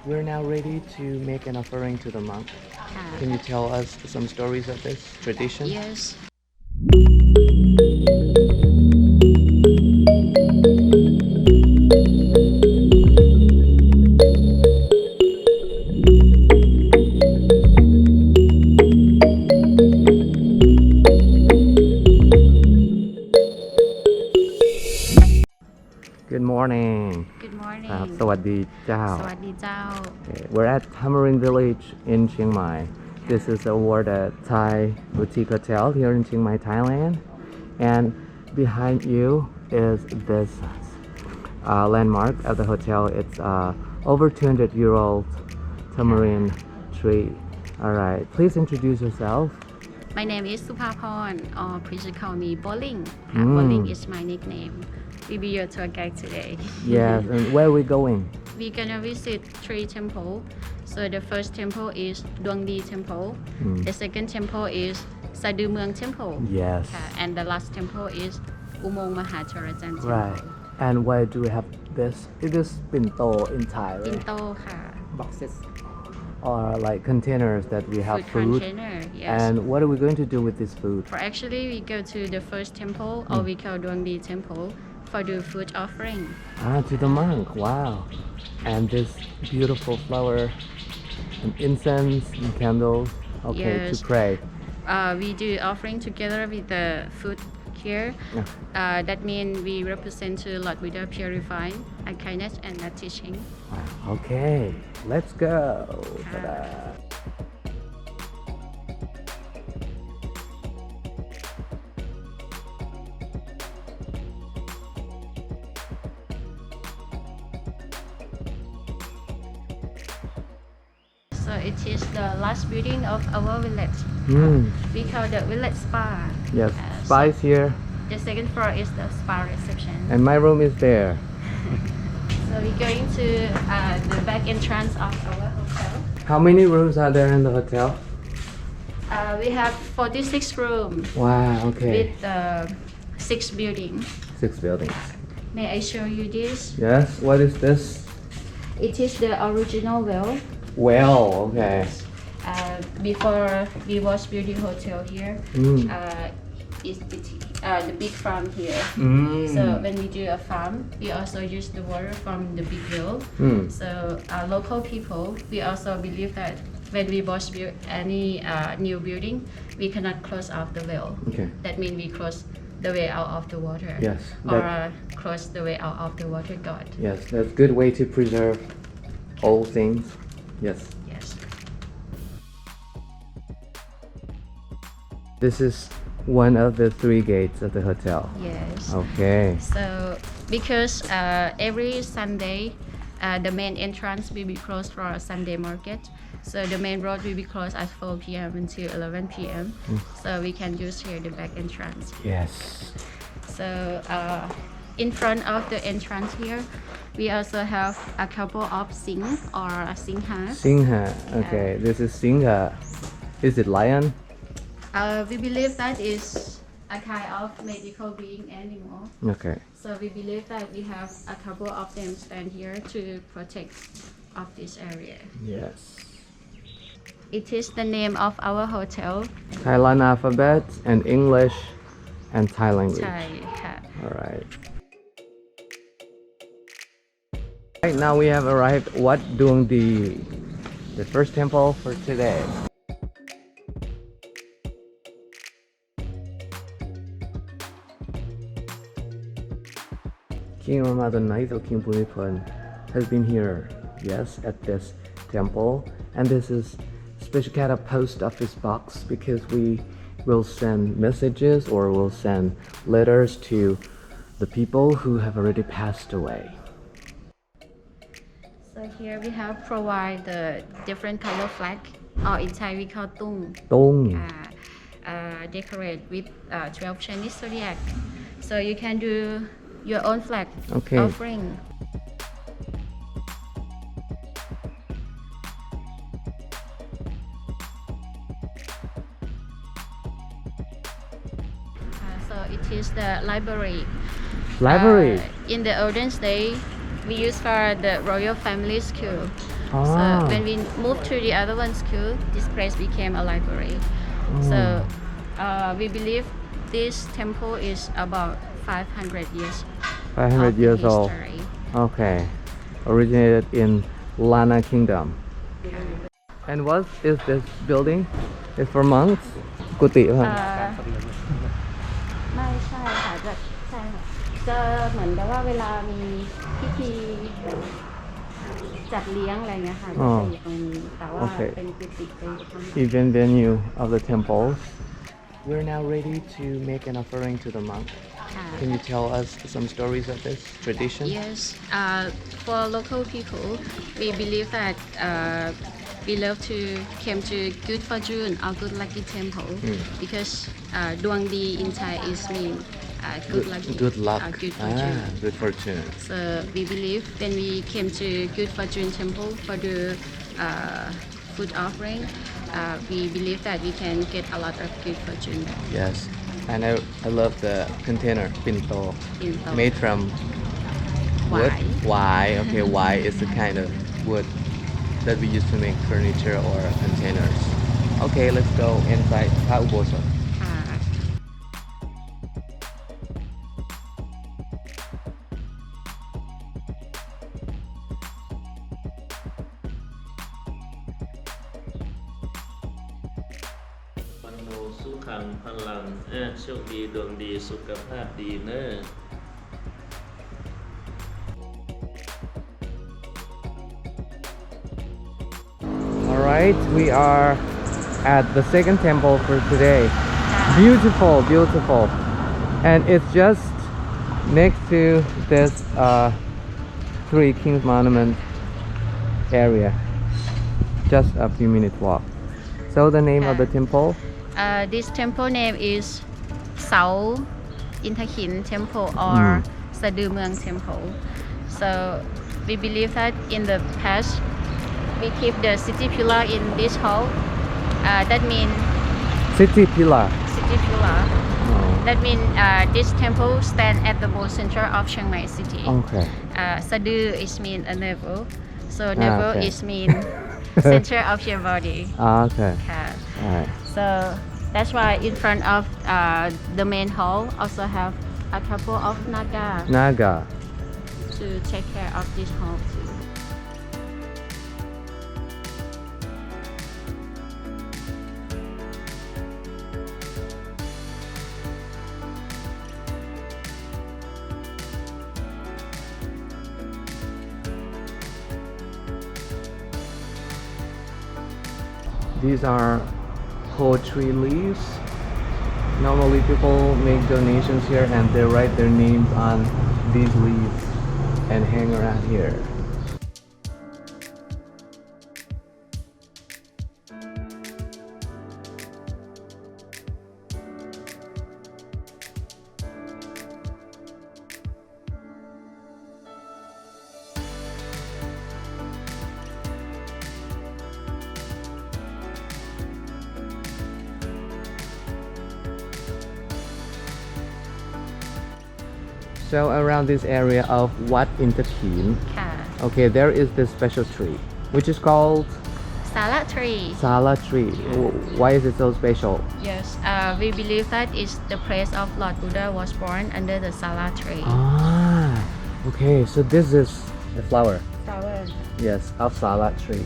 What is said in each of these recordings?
we're now ready to make an offering to the monk. Can you tell us some stories of this tradition? Yes. Good morning. Good morning. ครับสวัสดีเจ้า สวัสดีเจ้า Okay, we're at Tamarind Village in Chiang Mai. This is a awarded Thai boutique hotel here in Chiang Mai, Thailand. And behind you is this landmark of the hotel. It's over 200-year-old tamarind tree. All right, please introduce yourself. My name is Supaporn, or please call me Bowling. Bowling is my nickname. We'll be your tour guide today. Yes, and where are we going? We're gonna visit 3 temples. So the first temple is Duangdi Temple. The second temple is Saduman Temple. Yes. And the last temple is Umong Mahacharajan Temple. Right. And why do we have this? It is pinto in Thai, right? Pinto ค่ะ Boxes or like containers that we have food food. container. Yes. And what are we going to do with this food? For actually, we go to the first temple, or we call Duangdi Temple, for the food offering. To the monk. Wow. And this beautiful flower and incense and candles. Okay, Yes. to pray. We do offering together with the food here. That means we represent to Lord Buddha purifying, and kindness, and not teaching. Wow. Okay, let's go. Ta-da. So it is the last building of our village. We call the village spa. Yes, so spice here. The second floor is the spa reception. And my room is there. So we're going to the back entrance of our hotel. How many rooms are there in the hotel? We have 46 rooms Wow, okay. with 6 buildings. 6 buildings. May I show you this? Yes, what is this? It is the original well. Well, okay. Before we was building hotel here, is the big farm here. So when we do a farm, we also use the water from the big well. So local people, we also believe that when we was build any new building, we cannot close off the well. Okay. That means we close the way out of the water. Yes. Or close the way out of the water god. Yes, that's a good way to preserve old things. Yes. Yes. This is one of the 3 gates of the hotel. Yes. Okay. So because every Sunday, the main entrance will be closed for a Sunday market. So the main road will be closed at 4 p.m. until 11 p.m. So we can use here the back entrance. Yes. So in front of the entrance here, we also have a couple of sing or a singha. Singha. Okay, this is Singha. Is it lion? We believe that is a kind of medical being animal. Okay. So we believe that we have a couple of them stand here to protect of this area. Yes. It is the name of our hotel. Thailand alphabet and English and Thai language. Thai.ค่ะ All right. Right now we have arrived Wat Duangdi, the first temple for today. King Rama the Ninth or King Bhumibol has been here, yes, at this temple, and this is special kind of post office box because we will send messages or will send letters to the people who have already passed away. So here we have provide the different color flag, or in Thai we call tung. Dong. Decorate with 12 Chinese zodiac. So you can do your own flag Okay. offering. So it is the library. Library. In the olden days, we use for the royal family school. So when we moved to the other one school, this place became a library. So we believe this temple is about 500 years. 500 years old. History. Okay. Originated in Lana Kingdom. And what is this building? It's for monks? กุฏิป่ะ ไม่ใช่ค่ะใช่ค่ะจะเหมือนกับว่าเวลามีพิธีจัดเลี้ยงอะไรเงี้ยค่ะก็จะอยู่ตรงนี้แต่ว่าเป็นกุฏิเป็น Event venue of the temples. We're now ready to make an offering to the monk. Can you tell us some stories of this tradition? Yes, for local people, we believe that we love to come to good fortune or good lucky temple because ดวงดี in Thai is mean good luck. Good luck. Good fortune. Good fortune. So we believe when we came to good fortune temple for the food offering, we believe that we can get a lot of good fortune. Yes, and I love the container pinto made from wood. Why? Okay, why is the kind of wood that we use to make furniture or containers. Okay, let's go inside พระอุโบสถ วันโนสุขังพลังโชคดีดวงดีสุขภาพดีเนอะ Alright, we are at the second temple for today. Beautiful, beautiful. And it's just next to this Three Kings Monument area. Just a few minutes walk. So the name of the temple? This temple name is Sao Intakhin Temple or Saduman Temple. So we believe that in the past we keep the city pillar in this hall. That means City Pillar. city pillar. That means this temple stand at the most center of Chiang Mai city. Okay. Sadu is mean a navel. So navel okay. is mean center of your body. Okay. Alright. So that's why in front of the main hall also have a couple of naga Naga. to take care of this hall too. These are poetry leaves. Normally people make donations here and they write their names on these leaves and hang around here. So around this area of Wat Intakhin, okay, there is this special tree, which is called Salad tree. Sala tree. Why is it so special? Yes, we believe that is the place of Lord Buddha was born under the Sala tree. Ah, okay, so this is the flower. Flower. Yes, of Sala tree.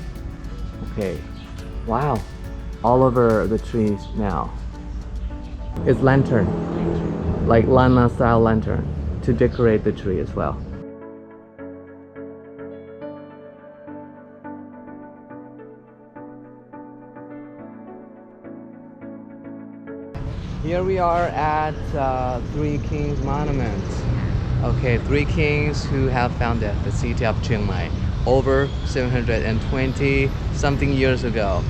Okay, wow, all over the trees now. It's lantern, like Lana style lantern, to decorate the tree as well. Here we are at Three Kings Monument. Okay, Three Kings who have founded the city of Chiang Mai over 720 something years ago.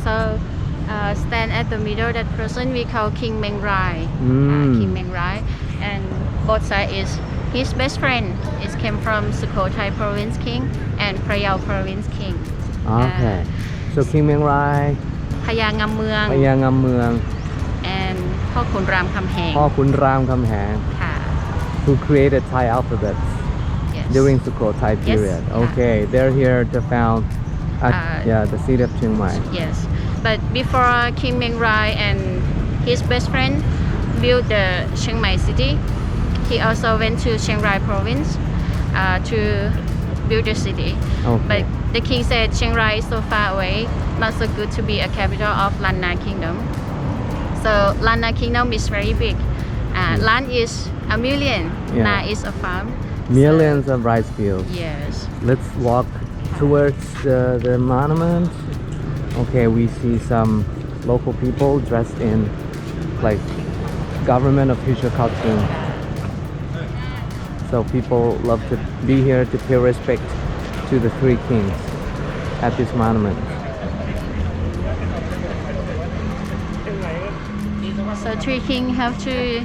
So stand at the middle, that person we call King Meng Rai. King Meng Rai, and both sides is his best friend. It came from Sukhothai province king and Phayao province king. Okay, so King Meng Rai, พญางามเมือง พญางามเมือง and พ่อขุนรามคำแหง พ่อขุนรามคำแหง ค่ะ who created Thai alphabets. Yes. during Sukhothai period. Okay, they're here to found the city of Chiang Mai. Yes, but before King Ming Rai and his best friend built the Chiang Mai city, he also went to Chiang Rai province to build the city. Okay. But the king said Chiang Rai is so far away, not so good to be a capital of Lan Na Kingdom. So Lan Na Kingdom is very big. Lan is a million, Na is a farm. Millions of rice fields. Yes. Let's walk towards the monument. Okay, we see some local people dressed in like government official costume. So people love to be here to pay respect to the three kings at this monument. So three kings have to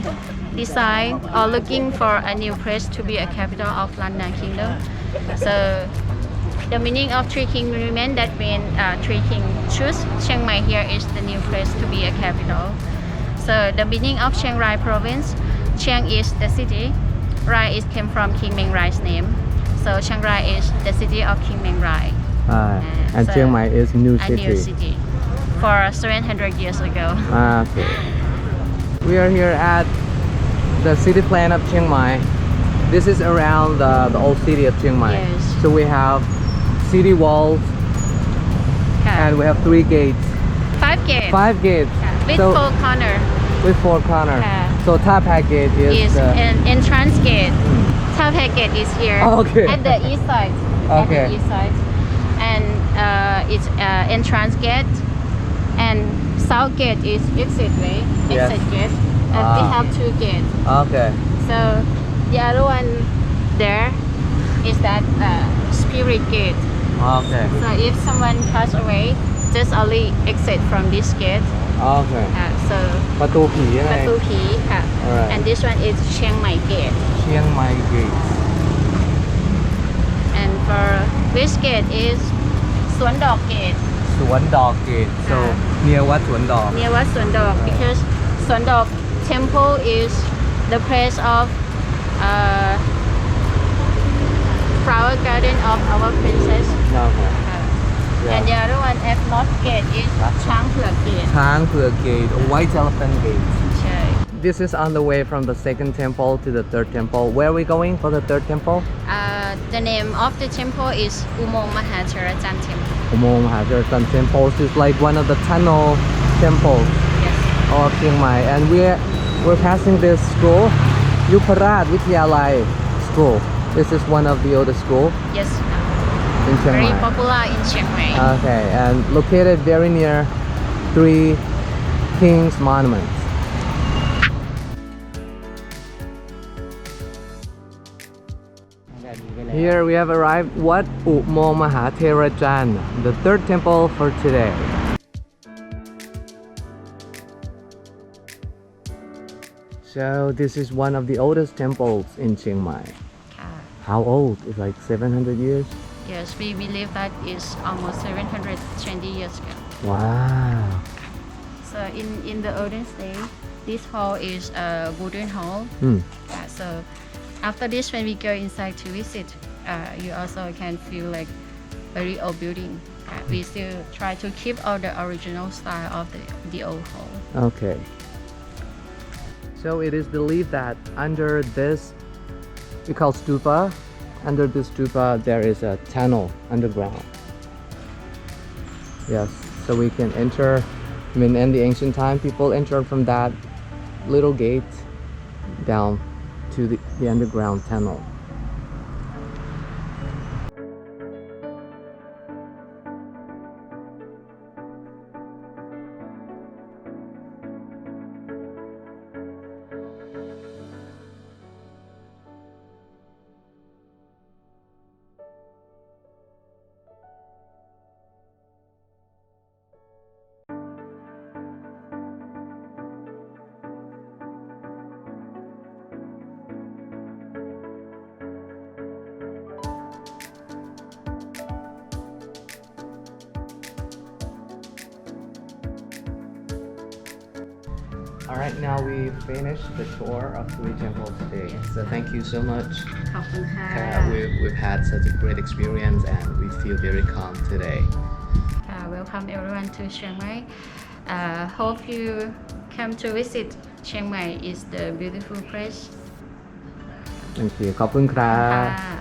decide or looking for a new place to be a capital of Lan Na Kingdom. So the meaning of three kings remain that when three kings choose Chiang Mai here is the new place to be a capital. So the meaning of Chiang Rai province, Chiang is the city, Rai is came from King Ming Rai's name. So Chiang Rai is the city of King Ming Rai. And so Chiang Mai is new a city. new city for 700 years ago. Okay. We are here at the city plan of Chiang Mai. This is around the old city of Chiang Mai. Yes. So we have city walls and we have 3 gates. 5 gates. 5 gates. With So 4 corners. with 4 corners. So Tapak gate is Is an entrance gate. Tapak gate is here Okay. at the east side. Okay. At the east side. And it's entrance gate. And south gate is exit way. Yes. Exit gate. And we have 2 gates. Okay. So the other one there is that spirit gate. Okay. So if someone pass away, just only exit from this gate. Okay. So ประตูผีอะไร ประตูผีค่ะ Alright. and this one is Chiang Mai gate. Chiang Mai gate. And for this gate is Suan Dok gate. สวนดอก gate. So near วัดสวนดอก Near what Suan Dok because Suan Dok temple is the place of flower garden of our princess. Okay. And the other one at North gate is Chang Phleuk gate. ช้างเผือก gate or white elephant gate. ใช่ This is on the way from the second temple to the third temple. Where are we going for the third temple? The name of the temple is Umong Mahatherajan temple. Umong Mahatherajan Temple is like one of the tunnel temples Yes. of Chiang Mai, and we're passing this school, Yuparat Vidyalai School. This is one of the oldest school Yes. in Chiang Very Mai. popular in Chiang Mai. Okay, and located very near 3 Kings monuments. Here we have arrived Wat Umong Mahatherajan, the third temple for today. So this is one of the oldest temples in Chiang Mai. How old? It's like 700 years? Yes, we believe that is almost 720 years ago. Wow. So in the olden days, this hall is a wooden hall. So after this, when we go inside to visit, you also can feel like very old building. We still try to keep all the original style of the old hall. Okay. So it is believed that under this, we call stupa, under this stupa there is a tunnel underground. Yes, so we can enter. I mean, in the ancient time, people entered from that little gate down to the underground tunnel. All right, now we finished the tour of three temples today. So thank you so much. ขอบคุณค่ะ We've had such a great experience and we feel very calm today. Welcome everyone to Chiang Mai. Hope you come to visit Chiang Mai. Is the beautiful place. Thank you. ขอบคุณครับ ค่ะ